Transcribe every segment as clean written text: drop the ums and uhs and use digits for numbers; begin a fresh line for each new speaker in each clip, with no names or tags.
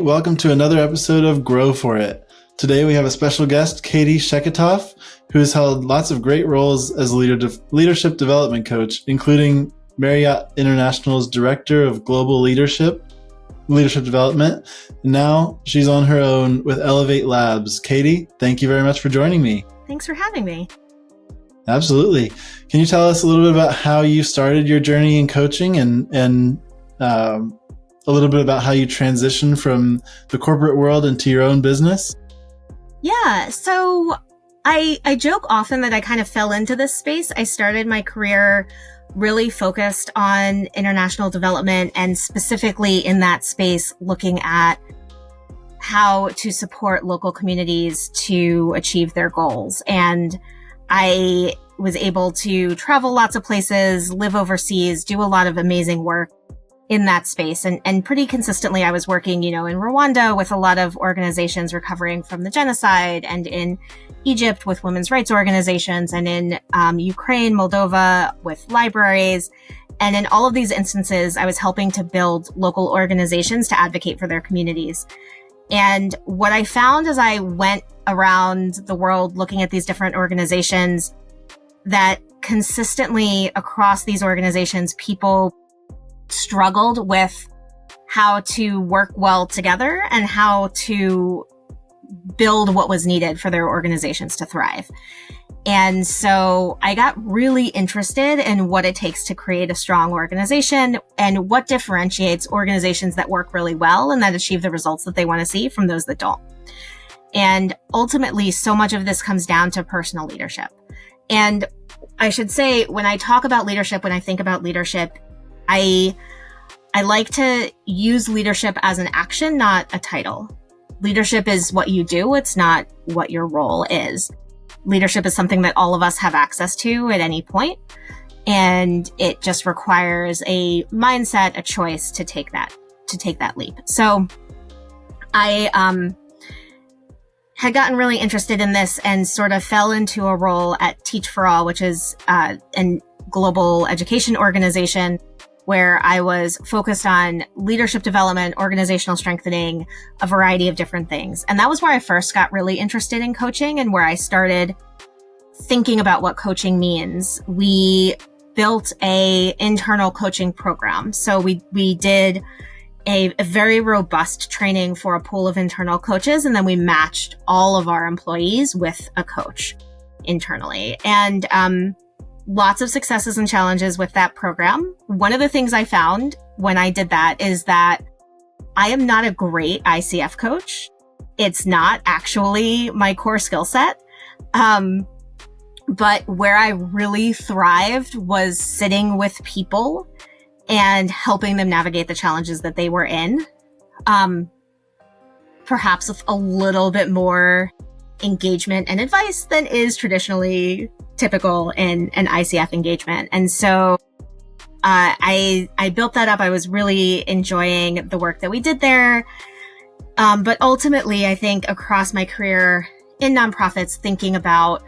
right, welcome to another episode of Grow For It. Today we have a special guest, Katie Sheketoff, who has held lots of great roles as a leadership development coach, including Marriott International's Director of Global Leadership Development. Now she's on her own with Elevate Labs. Katie, thank you very much for joining me.
Thanks for having me.
Absolutely. Can you tell us a little bit about how you started your journey in coaching and a little bit about how you transitioned from the corporate world into your own business?
Yeah, so I joke often that I kind of fell into this space. I started my career really focused on international development and specifically in that space looking at how to support local communities to achieve their goals. And I was able to travel lots of places, live overseas, do a lot of amazing work in that space. And pretty consistently, I was working, in Rwanda with a lot of organizations recovering from the genocide, and in Egypt with women's rights organizations, and in Ukraine, Moldova with libraries. And in all of these instances, I was helping to build local organizations to advocate for their communities. And what I found as I went around the world looking at these different organizations, that consistently across these organizations, people struggled with how to work well together and how to build what was needed for their organizations to thrive. And so I got really interested in what it takes to create a strong organization and what differentiates organizations that work really well and that achieve the results that they want to see from those that don't. And ultimately, so much of this comes down to personal leadership. And I should say, when I talk about leadership, when I think about leadership, I like to use leadership as an action, not a title. Leadership is what you do. It's not what your role is. Leadership is something that all of us have access to at any point, and it just requires a mindset, a choice to take that leap. So I had gotten really interested in this and sort of fell into a role at Teach for All, which is a global education organization where I was focused on leadership development, organizational strengthening, a variety of different things. And that was where I first got really interested in coaching and where I started thinking about what coaching means. We built an internal coaching program. So we did a very robust training for a pool of internal coaches, and then we matched all of our employees with a coach internally. And lots of successes and challenges with that program. One of the things I found when I did that is that I am not a great ICF coach. It's not actually my core skill set. But where I really thrived was sitting with people and helping them navigate the challenges that they were in. Perhaps with a little bit more engagement and advice than is traditionally typical in an ICF engagement. And so I built that up. I was really enjoying the work that we did there. But ultimately, I think across my career in nonprofits, thinking about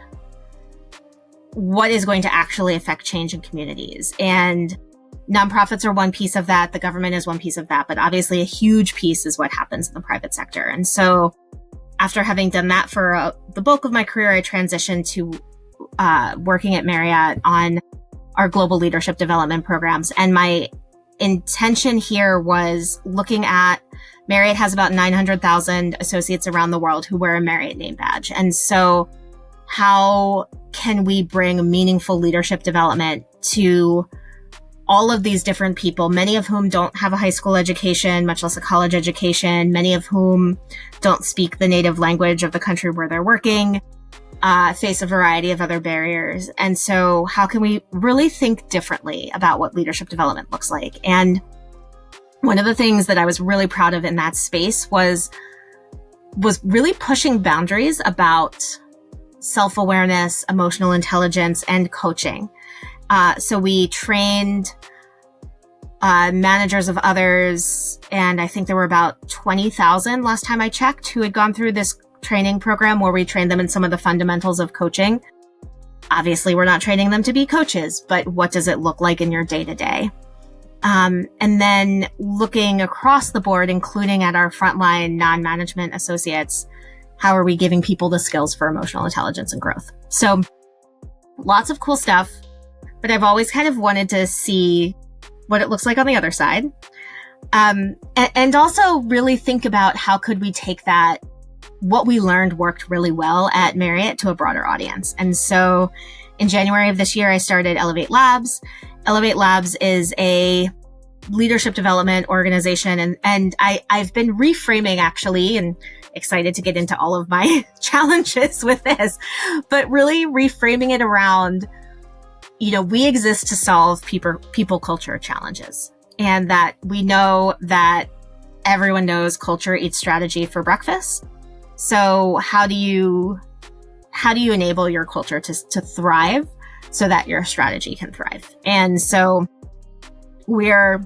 what is going to actually affect change in communities. And nonprofits are one piece of that. The government is one piece of that. But obviously, a huge piece is what happens in the private sector. And so after having done that for the bulk of my career, I transitioned to working at Marriott on our global leadership development programs. And my intention here was looking at Marriott has about 900,000 associates around the world who wear a Marriott name badge. And so how can we bring meaningful leadership development to all of these different people, many of whom don't have a high school education, much less a college education, many of whom don't speak the native language of the country where they're working, face a variety of other barriers. And so how can we really think differently about what leadership development looks like? And one of the things that I was really proud of in that space was really pushing boundaries about self-awareness, emotional intelligence, and coaching. So we trained managers of others, and I think there were about 20,000 last time I checked who had gone through this training program where we trained them in some of the fundamentals of coaching. Obviously, we're not training them to be coaches, but what does it look like in your day-to-day? And then looking across the board, including at our frontline non-management associates, how are we giving people the skills for emotional intelligence and growth? So lots of cool stuff, but I've always kind of wanted to see what it looks like on the other side. And also really think about how could we take that, what we learned worked really well at Marriott, to a broader audience. And so in January of this year, I started Elevate Labs. Elevate Labs is a leadership development organization. And I've been reframing, actually, and excited to get into all of my challenges with this, but really reframing it around, we exist to solve people culture challenges. And that we know that everyone knows culture eats strategy for breakfast. So how do you enable your culture to thrive so that your strategy can thrive? And so we're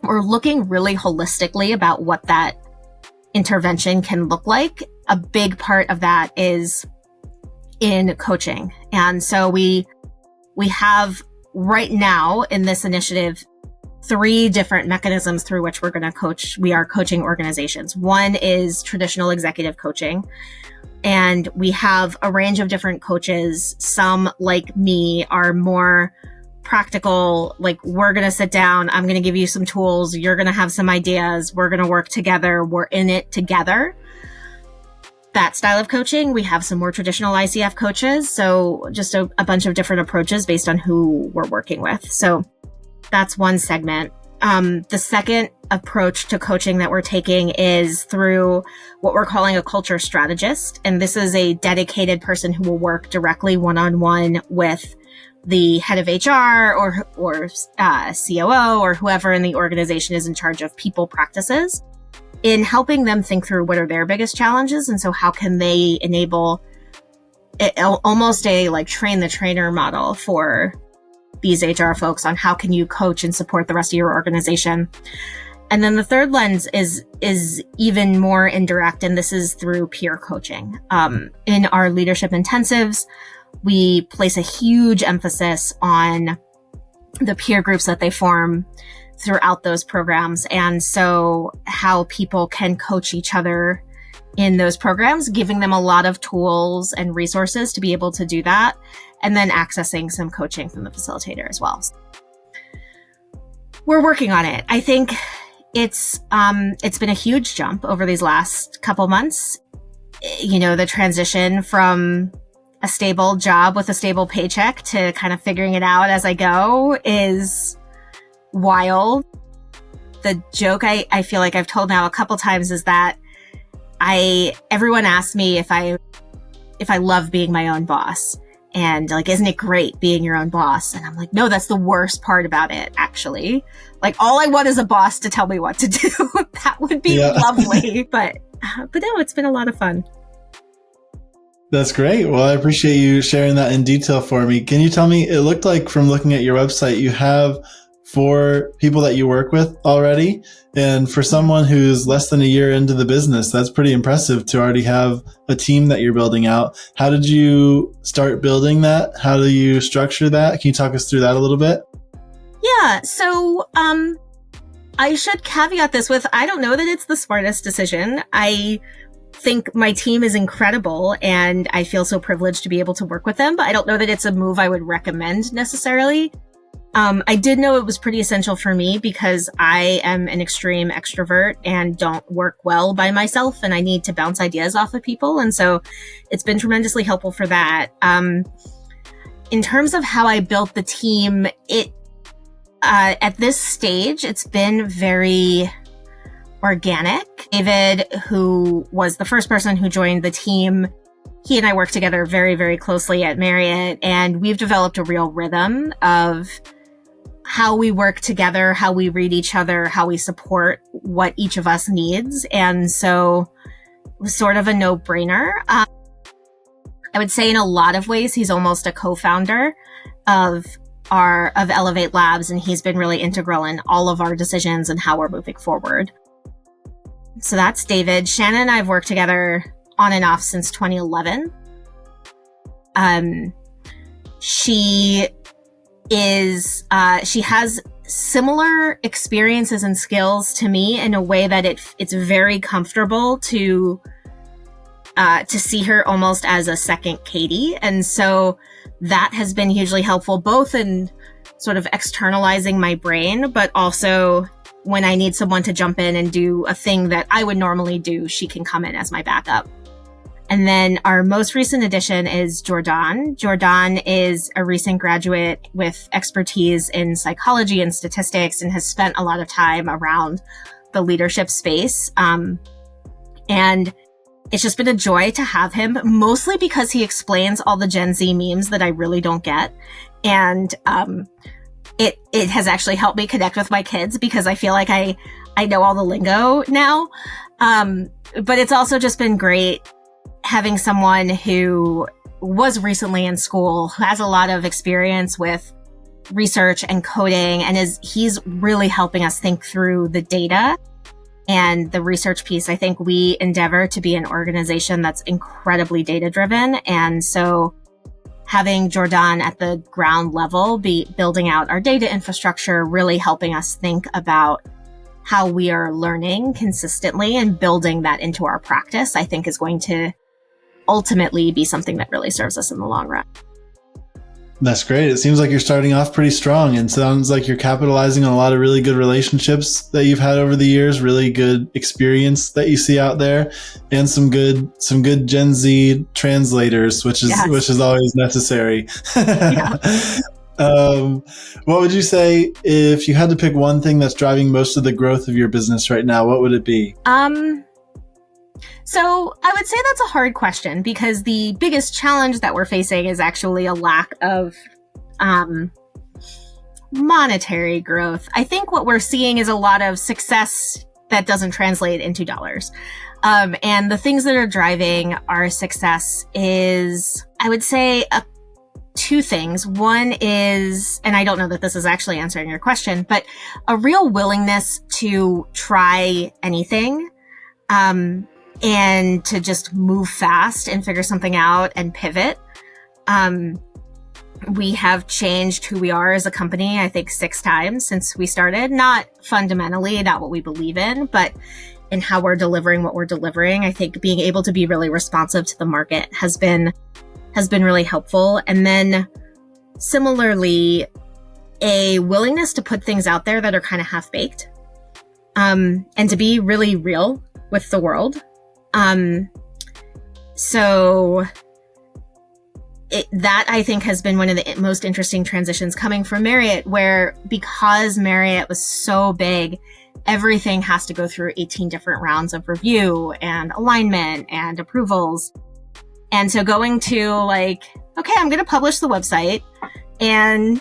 looking really holistically about what that intervention can look like. A big part of that is in coaching. And so we have right now in this initiative 3 different mechanisms through which we're going to coach. We are coaching organizations. One is traditional executive coaching. And we have a range of different coaches. Some, like me, are more practical, like, we're going to sit down, I'm going to give you some tools, you're going to have some ideas, we're going to work together, we're in it together. That style of coaching. We have some more traditional ICF coaches. So just a bunch of different approaches based on who we're working with. So that's one segment. The second approach to coaching that we're taking is through what we're calling a culture strategist. And this is a dedicated person who will work directly one-on-one with the head of HR or COO or whoever in the organization is in charge of people practices, in helping them think through what are their biggest challenges. And so how can they enable almost a like train the trainer model for these HR folks on how can you coach and support the rest of your organization. And then the third lens is even more indirect, and this is through peer coaching. In our leadership intensives, we place a huge emphasis on the peer groups that they form throughout those programs. And so how people can coach each other in those programs, giving them a lot of tools and resources to be able to do that, and then accessing some coaching from the facilitator as well. We're working on it. I think it's been a huge jump over these last couple months. The transition from a stable job with a stable paycheck to kind of figuring it out as I go is wild. The joke I feel like I've told now a couple times is that everyone asks me if I love being my own boss, and like, isn't it great being your own boss? And I'm like, no, that's the worst part about it, actually. Like, all I want is a boss to tell me what to do. That would be lovely. But no, it's been a lot of fun.
That's great. Well, I appreciate you sharing that in detail for me. Can you tell me, it looked like from looking at your website, you have 4 people that you work with already. And for someone who's less than a year into the business, that's pretty impressive to already have a team that you're building out. How did you start building that? How do you structure that? Can you talk us through that a little bit?
Yeah. So, I should caveat this with, I don't know that it's the smartest decision. I think my team is incredible and I feel so privileged to be able to work with them, but I don't know that it's a move I would recommend necessarily. I did know it was pretty essential for me because I am an extreme extrovert and don't work well by myself, and I need to bounce ideas off of people. And so it's been tremendously helpful for that. In terms of how I built the team, at this stage, it's been very organic. David, who was the first person who joined the team, he and I work together very, very closely at Marriott, and we've developed a real rhythm of how we work together, how we read each other, how we support what each of us needs. And so it was sort of a no-brainer. I would say in a lot of ways, he's almost a co-founder of Elevate Labs, and he's been really integral in all of our decisions and how we're moving forward. So that's David. Shannon and I have worked together on and off since 2011. She has similar experiences and skills to me in a way that it's very comfortable to see her almost as a second Katie. And so that has been hugely helpful, both in sort of externalizing my brain, but also when I need someone to jump in and do a thing that I would normally do, she can come in as my backup. And then our most recent addition is Jordan. Jordan is a recent graduate with expertise in psychology and statistics and has spent a lot of time around the leadership space. And it's just been a joy to have him, mostly because he explains all the Gen Z memes that I really don't get. And it has actually helped me connect with my kids because I feel like I know all the lingo now. But it's also just been great having someone who was recently in school, who has a lot of experience with research and coding, and he's really helping us think through the data and the research piece. I think we endeavor to be an organization that's incredibly data driven. And so having Jordan at the ground level be building out our data infrastructure, really helping us think about how we are learning consistently and building that into our practice, I think is going to ultimately be something that really serves us in the long run.
That's great. It seems like you're starting off pretty strong, and sounds like you're capitalizing on a lot of really good relationships that you've had over the years, really good experience that you see out there, and some good Gen Z translators, which is always necessary.
Yeah.
What would you say if you had to pick one thing that's driving most of the growth of your business right now? What would it be?
So I would say that's a hard question because the biggest challenge that we're facing is actually a lack of monetary growth. I think what we're seeing is a lot of success that doesn't translate into dollars. And the things that are driving our success is, I would say, two things. One is, and I don't know that this is actually answering your question, but a real willingness to try anything. And to just move fast and figure something out and pivot. We have changed who we are as a company, I think 6 times since we started. Not fundamentally, not what we believe in, but in how we're delivering what we're delivering. I think being able to be really responsive to the market has been really helpful. And then similarly, a willingness to put things out there that are kind of half-baked, and to be really real with the world. So that I think has been one of the most interesting transitions coming from Marriott, where because Marriott was so big, everything has to go through 18 different rounds of review and alignment and approvals. And so going to okay, I'm going to publish the website and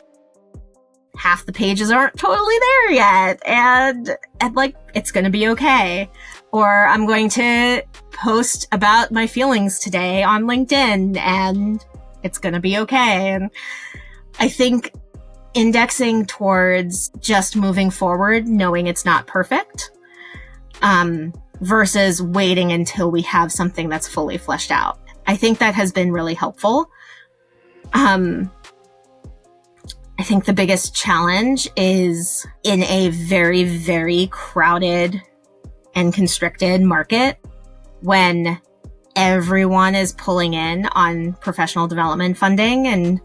half the pages aren't totally there yet. And it's going to be okay. Or I'm going to post about my feelings today on LinkedIn and it's going to be okay. And I think indexing towards just moving forward, knowing it's not perfect, versus waiting until we have something that's fully fleshed out. I think that has been really helpful. I think the biggest challenge is in a very, very crowded and constricted market when everyone is pulling in on professional development funding and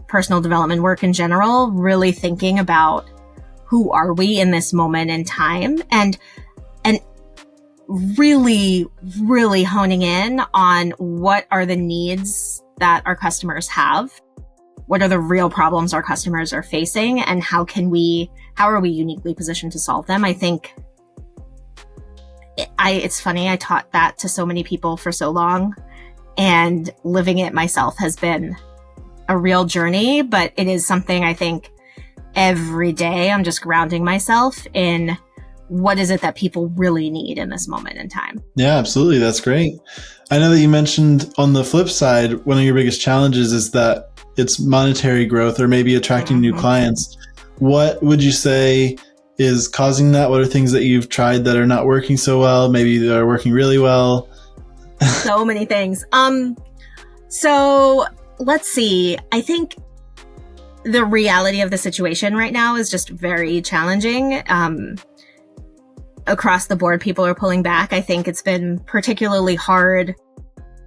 personal development work in general, really thinking about who are we in this moment in time and really, really honing in on what are the needs that our customers have, what are the real problems our customers are facing, and how are we uniquely positioned to solve them. I think it's funny, I taught that to so many people for so long, and living it myself has been a real journey, but it is something I think every day I'm just grounding myself in what is it that people really need in this moment in time.
Yeah, absolutely. That's great. I know that you mentioned on the flip side, one of your biggest challenges is that it's monetary growth or maybe attracting new clients. What would you say is causing that? What are things that you've tried that are not working so well? Maybe that are working really well?
So many things. So let's see. I think the reality of the situation right now is just very challenging. Across the board, people are pulling back. I think it's been particularly hard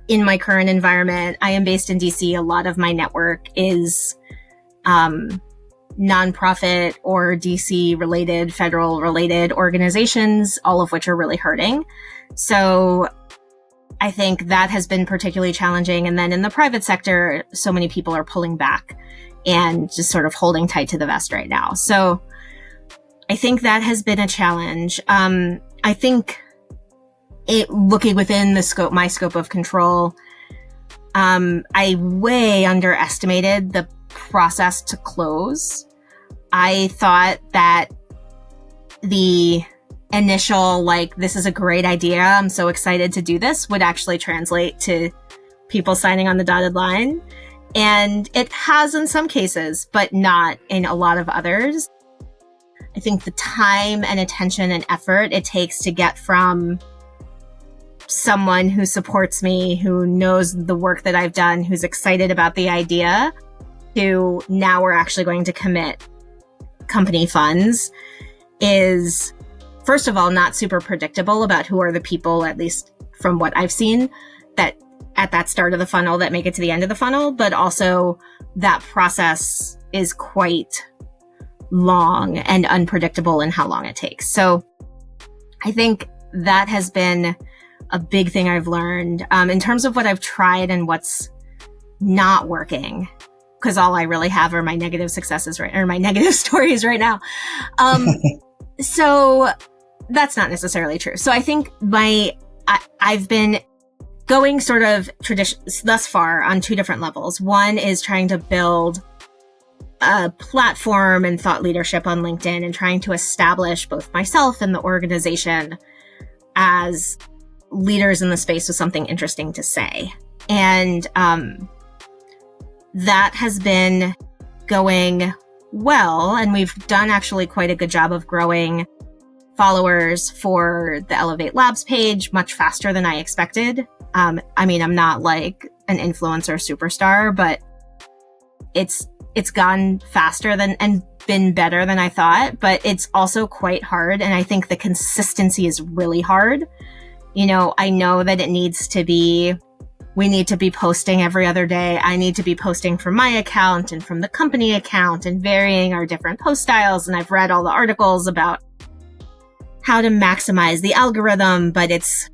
in my current environment. I am based in DC. A lot of my network is nonprofit or DC related, federal related organizations, all of which are really hurting. So I think that has been particularly challenging. And then in the private sector, so many people are pulling back and just sort of holding tight to the vest right now. So I think that has been a challenge. I think looking within my scope of control, I way underestimated the process to close. I thought that the initial, this is a great idea, I'm so excited to do this, would actually translate to people signing on the dotted line. And it has in some cases, but not in a lot of others. I think the time and attention and effort it takes to get from someone who supports me, who knows the work that I've done, who's excited about the idea, to now we're actually going to commit company funds is, first of all, not super predictable about who are the people, at least from what I've seen, that at that start of the funnel that make it to the end of the funnel, but also that process is quite long and unpredictable in how long it takes. So I think that has been a big thing I've learned. In terms of what I've tried and what's not working, because all I really have are my negative successes, right, or my negative stories right now. So that's not necessarily true. So I think I've been going sort of thus far on two different levels. One is trying to build a platform and thought leadership on LinkedIn and trying to establish both myself and the organization as leaders in the space with something interesting to say. And that has been going well. And we've done actually quite a good job of growing followers for the Elevate Labs page much faster than I expected. I'm not like an influencer superstar, but it's gone faster and been better than I thought, but it's also quite hard. And I think the consistency is really hard. I know that we need to be posting every other day. I need to be posting from my account and from the company account and varying our different post styles. And I've read all the articles about how to maximize the algorithm, but it's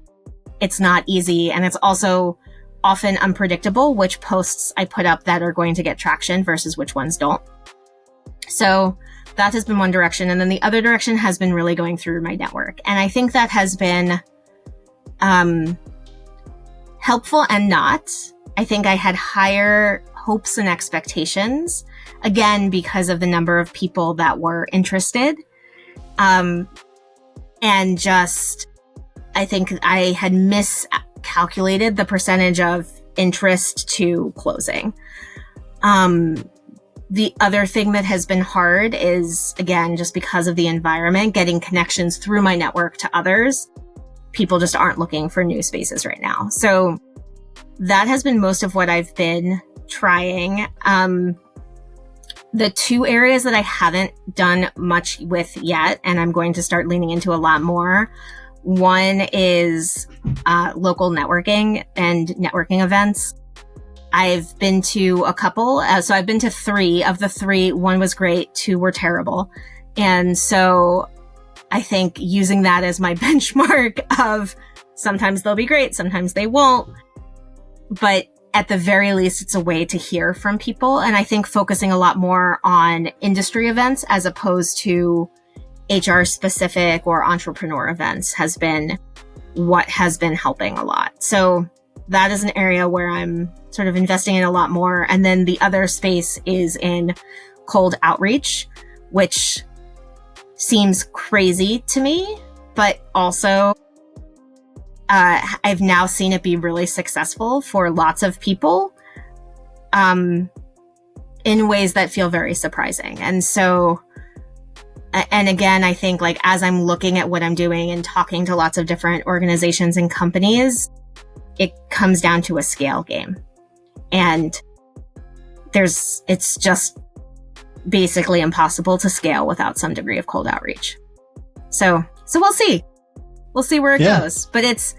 not easy. And it's also often unpredictable which posts I put up that are going to get traction versus which ones don't. So that has been one direction. And then the other direction has been really going through my network. And I think that has been helpful and not. I think I had higher hopes and expectations, again, because of the number of people that were interested. And just, I think I had miscalculated the percentage of interest to closing. The other thing that has been hard is, again, just because of the environment, getting connections through my network to others. People just aren't looking for new spaces right now. So that has been most of what I've been trying. The two areas that I haven't done much with yet, and I'm going to start leaning into a lot more. One is local networking and networking events. I've been to a couple. So I've been to 3. Of the 3, 1 was great, 2 were terrible. And so I think using that as my benchmark of sometimes they'll be great, sometimes they won't. But at the very least, it's a way to hear from people. And I think focusing a lot more on industry events as opposed to HR specific or entrepreneur events has been what has been helping a lot. So that is an area where I'm sort of investing in a lot more. And then the other space is in cold outreach, which seems crazy to me, but also I've now seen it be really successful for lots of people in ways that feel very surprising. And so, and again, I think as I'm looking at what I'm doing and talking to lots of different organizations and companies, it comes down to a scale game. And it's just basically impossible to scale without some degree of cold outreach. So we'll see. We'll see where it goes, but it's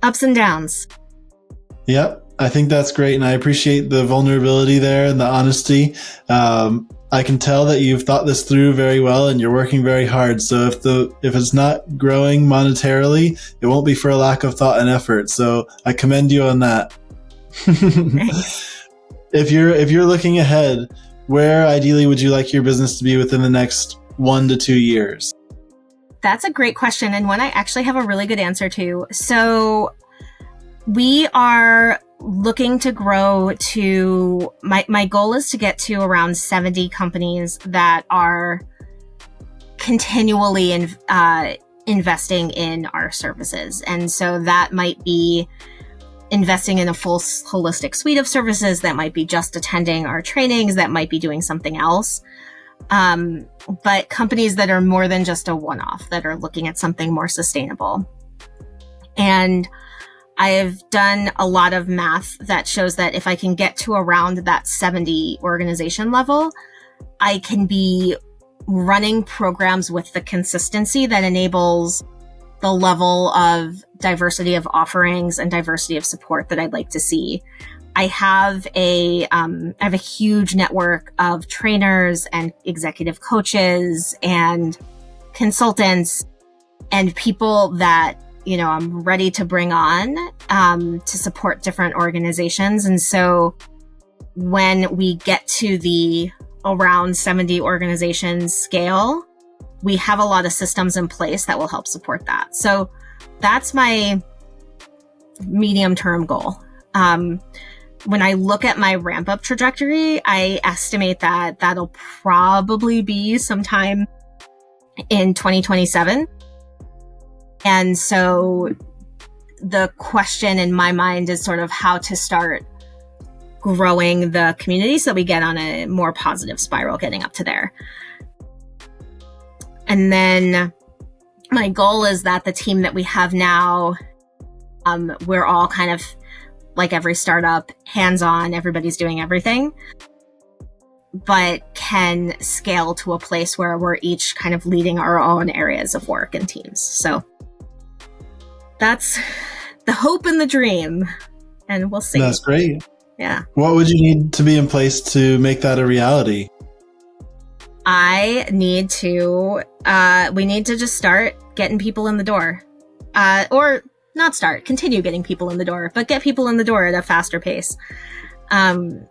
ups and downs.
Yep. I think that's great. And I appreciate the vulnerability there and the honesty. I can tell that you've thought this through very well and you're working very hard. So if it's not growing monetarily, it won't be for a lack of thought and effort. So I commend you on that. If you're looking ahead, where ideally would you like your business to be within the next 1 to 2 years?
That's a great question, and one I actually have a really good answer to. So we are looking to grow to, my goal is to get to around 70 companies that are continually investing in our services. And so that might be investing in a full holistic suite of services, that might be just attending our trainings, that might be doing something else. But companies that are more than just a one-off, that are looking at something more sustainable. And I have done a lot of math that shows that if I can get to around that 70 organization level, I can be running programs with the consistency that enables the level of diversity of offerings and diversity of support that I'd like to see. I have a huge network of trainers and executive coaches and consultants and people that, I'm ready to bring on to support different organizations. And so when we get to the around 70 organizations scale, we have a lot of systems in place that will help support that. So that's my medium-term goal. When I look at my ramp-up trajectory, I estimate that that'll probably be sometime in 2027. And so the question in my mind is sort of how to start growing the community so we get on a more positive spiral getting up to there. And then my goal is that the team that we have now, we're all kind of like every startup, hands-on, everybody's doing everything, but can scale to a place where we're each kind of leading our own areas of work and teams. So that's the hope and the dream, and we'll see.
That's great.
Yeah.
What would you need to be in place to make that a reality?
We need to just start getting people in the door, or not start, continue getting people in the door, but get people in the door at a faster pace. And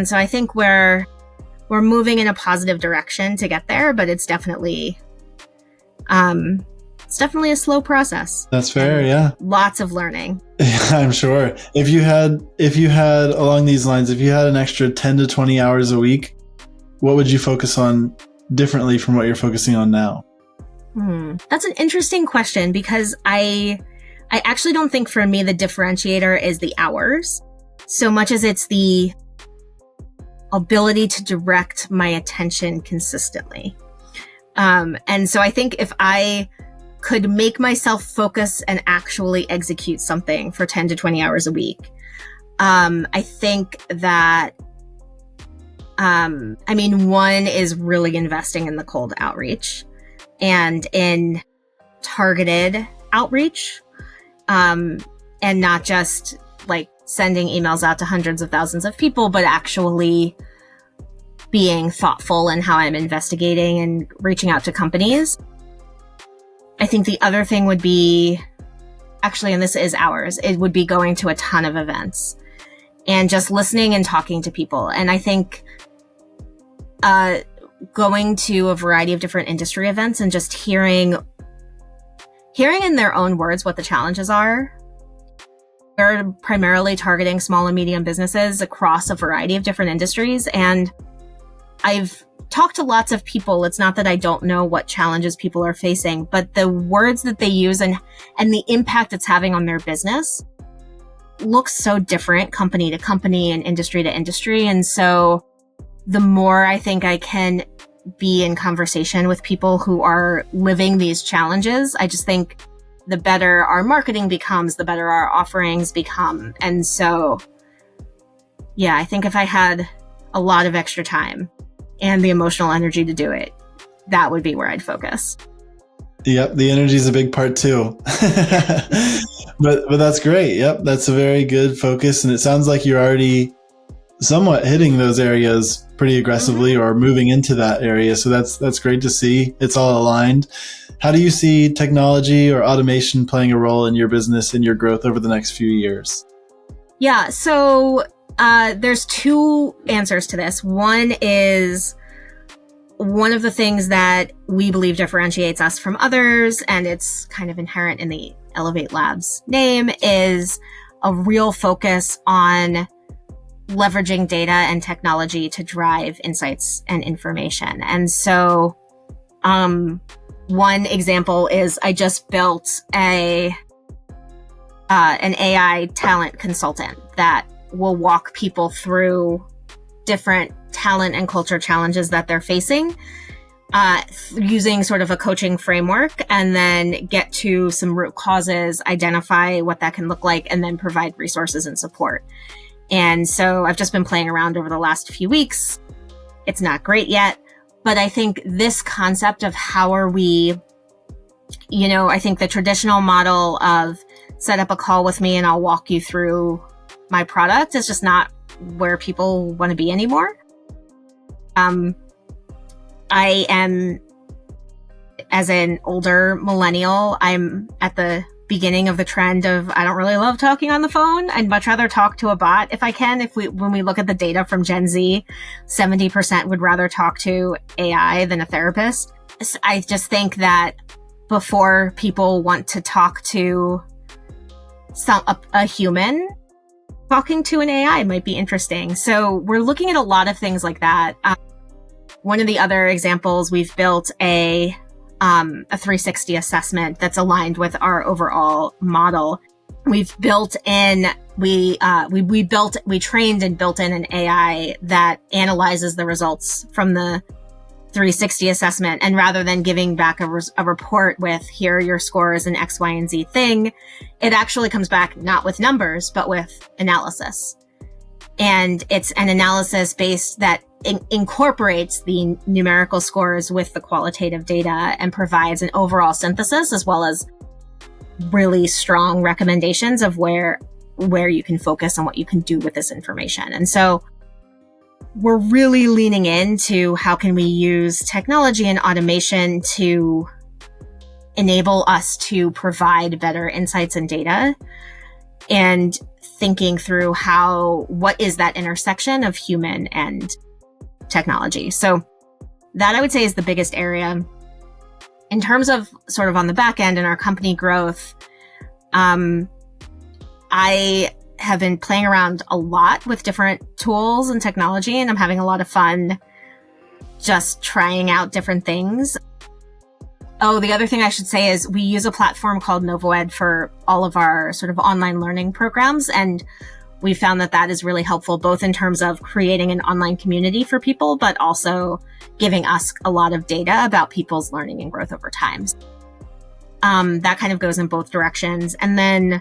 so I think we're moving in a positive direction to get there, but it's definitely a slow process.
That's fair. Yeah.
Lots of learning.
I'm sure. If you had along these lines, if you had an extra 10 to 20 hours a week, what would you focus on differently from what you're focusing on now?
That's an interesting question, because I actually don't think for me the differentiator is the hours so much as it's the ability to direct my attention consistently. And so I think if I could make myself focus and actually execute something for 10 to 20 hours a week, I think that, one is really investing in the cold outreach and in targeted outreach, and not just like sending emails out to hundreds of thousands of people, but actually being thoughtful in how I'm investigating and reaching out to companies. I think the other thing would be, actually, and this is ours, it would be going to a ton of events and just listening and talking to people. And I think going to a variety of different industry events and just hearing in their own words what the challenges are. We're primarily targeting small and medium businesses across a variety of different industries. And I've talked to lots of people. It's not that I don't know what challenges people are facing, but the words that they use and the impact it's having on their business looks so different company to company and industry to industry. And so the more I think I can be in conversation with people who are living these challenges, I just think the better our marketing becomes, the better our offerings become. And so, yeah, I think if I had a lot of extra time, and the emotional energy to do it, that would be where I'd focus.
Yep, the energy is a big part too. but that's great. Yep, that's a very good focus, and it sounds like you're already somewhat hitting those areas pretty aggressively or moving into that area. So that's great to see. It's all aligned. How do you see technology or automation playing a role in your business and your growth over the next few years?
Yeah, so there's two answers to this. One is one of the things that we believe differentiates us from others, and it's kind of inherent in the Elevate Labs name, is a real focus on leveraging data and technology to drive insights and information. And so one example is I just built an AI talent consultant that will walk people through different talent and culture challenges that they're facing using sort of a coaching framework, and then get to some root causes, identify what that can look like, and then provide resources and support. And so I've just been playing around over the last few weeks. It's not great yet, but I think this concept of how are we, I think the traditional model of set up a call with me and I'll walk you through my product is just not where people want to be anymore. I am, as an older millennial, I'm at the beginning of the trend of I don't really love talking on the phone. I'd much rather talk to a bot if I can. When we look at the data from Gen Z, 70% would rather talk to AI than a therapist. I just think that before people want to talk to a human, talking to an AI might be interesting. So we're looking at a lot of things like that. One of the other examples, we've built a 360 assessment that's aligned with our overall model. We've built in, we trained and built in an AI that analyzes the results from the 360 assessment. And rather than giving back a report with here are your scores and X, Y, and Z thing, it actually comes back not with numbers, but with analysis. And it's an analysis based that incorporates the numerical scores with the qualitative data and provides an overall synthesis as well as really strong recommendations of where you can focus on what you can do with this information. And so we're really leaning into how can we use technology and automation to enable us to provide better insights and data, and thinking through what is that intersection of human and technology. So that I would say is the biggest area. In terms of sort of on the back end in our company growth, I have been playing around a lot with different tools and technology, and I'm having a lot of fun just trying out different things. Oh, the other thing I should say is we use a platform called NovoEd for all of our sort of online learning programs. And we found that is really helpful, both in terms of creating an online community for people, but also giving us a lot of data about people's learning and growth over time. That kind of goes in both directions. And then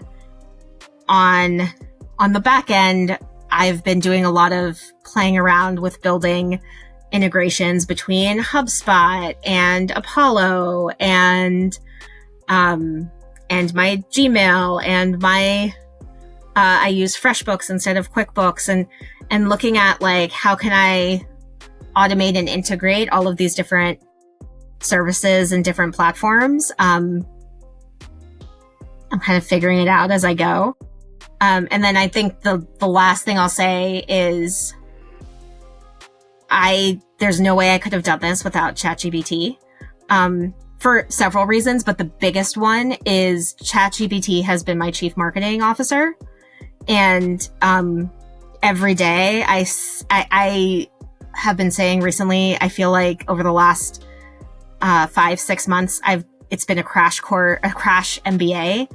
on the back end, I've been doing a lot of playing around with building integrations between HubSpot and Apollo and my Gmail and I use FreshBooks instead of QuickBooks, and looking at like how can I automate and integrate all of these different services and different platforms. I'm kind of figuring it out as I go. And then I think the last thing I'll say is there's no way I could have done this without ChatGPT, for several reasons, but the biggest one is ChatGPT has been my chief marketing officer. And, every day I have been saying recently, I feel like over the last, 5-6 months, it's been a crash MBA,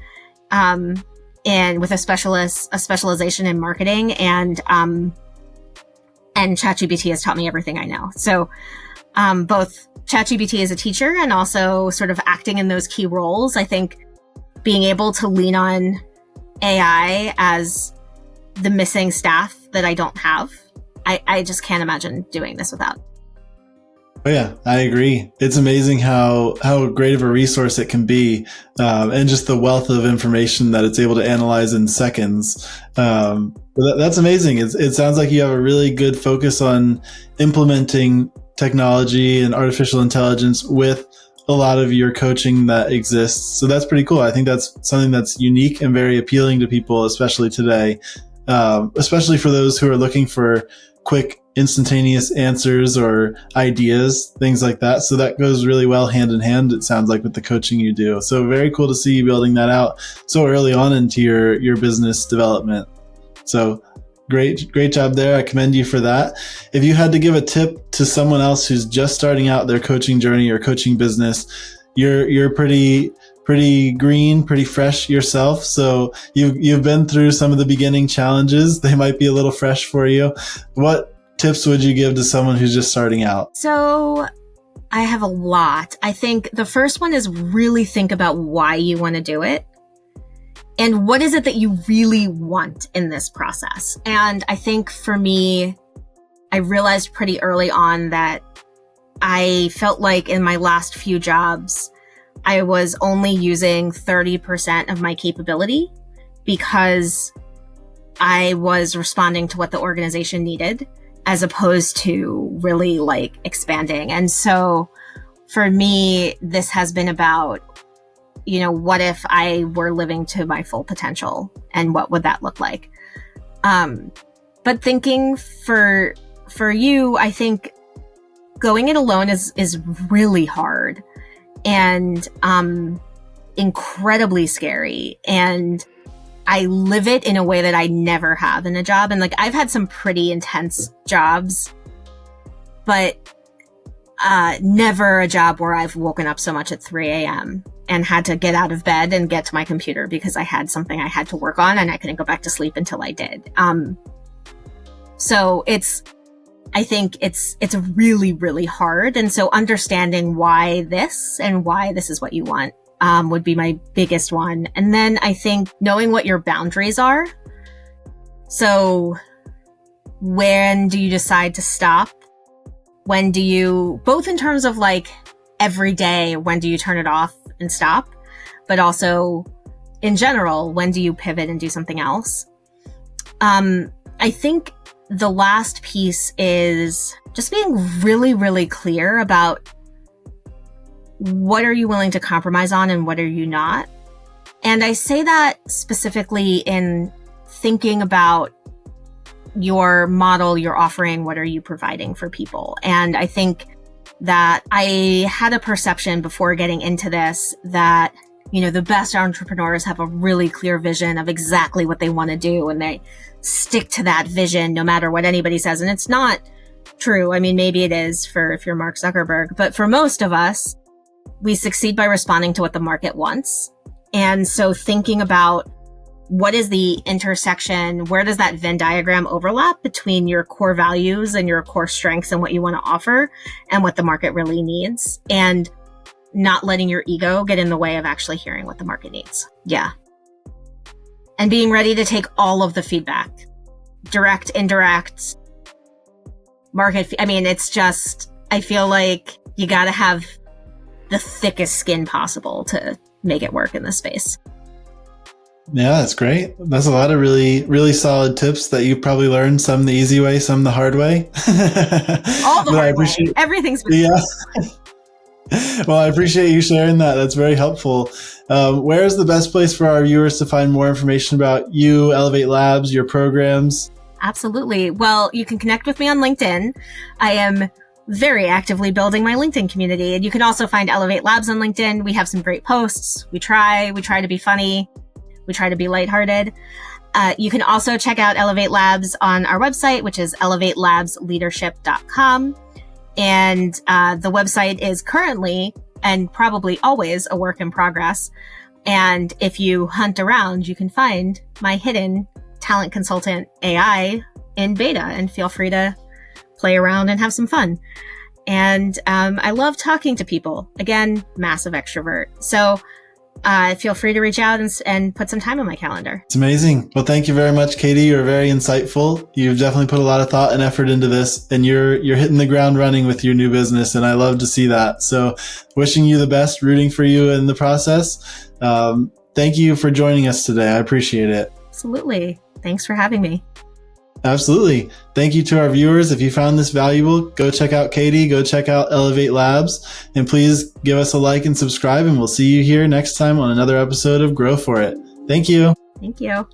and with a specialization in marketing, and ChatGPT has taught me everything I know. So, both ChatGPT as a teacher and also sort of acting in those key roles, I think being able to lean on AI as the missing staff that I don't have, I just can't imagine doing this without.
Oh yeah, I agree. It's amazing how great of a resource it can be, and just the wealth of information that it's able to analyze in seconds. But that's amazing. It sounds like you have a really good focus on implementing technology and artificial intelligence with a lot of your coaching that exists. So that's pretty cool. I think that's something that's unique and very appealing to people, especially today, especially for those who are looking for quick, instantaneous answers or ideas, things like that. So that goes really well hand in hand, it sounds like, with the coaching you do. So very cool to see you building that out so early on into your business development. So great job there. I commend you for that. If you had to give a tip to someone else who's just starting out their coaching journey or coaching business, you're pretty green, pretty fresh yourself. So you've been through some of the beginning challenges. They might be a little fresh for you. What tips would you give to someone who's just starting out?
So I have a lot. I think the first one is really think about why you want to do it. And what is it that you really want in this process? And I think for me, I realized pretty early on that I felt like in my last few jobs, I was only using 30% of my capability because I was responding to what the organization needed as opposed to really like expanding. And so for me, this has been about, what if I were living to my full potential and what would that look like? But thinking for you, I think going it alone is really hard and incredibly scary. And I live it in a way that I never have in a job. And like, I've had some pretty intense jobs, but never a job where I've woken up so much at 3 a.m. and had to get out of bed and get to my computer because I had something I had to work on and I couldn't go back to sleep until I did. So I think it's really, really hard. And so understanding why this and why this is what you want would be my biggest one. And then I think knowing what your boundaries are. So when do you decide to stop? When do you, both in terms of like every day, when do you turn it off and stop? But also in general, when do you pivot and do something else? I think the last piece is just being really, really clear about what are you willing to compromise on and what are you not? And I say that specifically in thinking about your model, your offering, what are you providing for people? And I think that I had a perception before getting into this that, the best entrepreneurs have a really clear vision of exactly what they want to do and they stick to that vision no matter what anybody says. And it's not true. I mean, maybe it is if you're Mark Zuckerberg, but for most of us, we succeed by responding to what the market wants. And so thinking about what is the intersection, where does that Venn diagram overlap between your core values and your core strengths and what you want to offer and what the market really needs, and not letting your ego get in the way of actually hearing what the market needs. Yeah. And being ready to take all of the feedback, direct, indirect, market. It's just, I feel like you got to have the thickest skin possible to make it work in this space.
Yeah, that's great. That's a lot of really, really solid tips that you probably learned, some the easy way, some the hard way.
All the hard way. Everything's been
Well, I appreciate you sharing that. That's very helpful. Where is the best place for our viewers to find more information about you, Elevate Labs, your programs?
Absolutely. Well, you can connect with me on LinkedIn. I am very actively building my LinkedIn community. And you can also find Elevate Labs on LinkedIn. We have some great posts. We try to be funny. We try to be lighthearted. You can also check out Elevate Labs on our website, which is elevatelabsleadership.com. And the website is currently and probably always a work in progress. And if you hunt around, you can find my hidden talent consultant AI in beta, and feel free to play around and have some fun. And I love talking to people. Again, massive extrovert. So feel free to reach out and put some time on my calendar.
It's amazing. Well, thank you very much, Katie. You're very insightful. You've definitely put a lot of thought and effort into this, and you're hitting the ground running with your new business, and I love to see that. So wishing you the best, rooting for you in the process. Thank you for joining us today. I appreciate it.
Absolutely. Thanks for having me.
Absolutely. Thank you to our viewers. If you found this valuable, go check out Katie, go check out Elevate Labs, and please give us a like and subscribe, and we'll see you here next time on another episode of Grow For It. Thank you.
Thank you.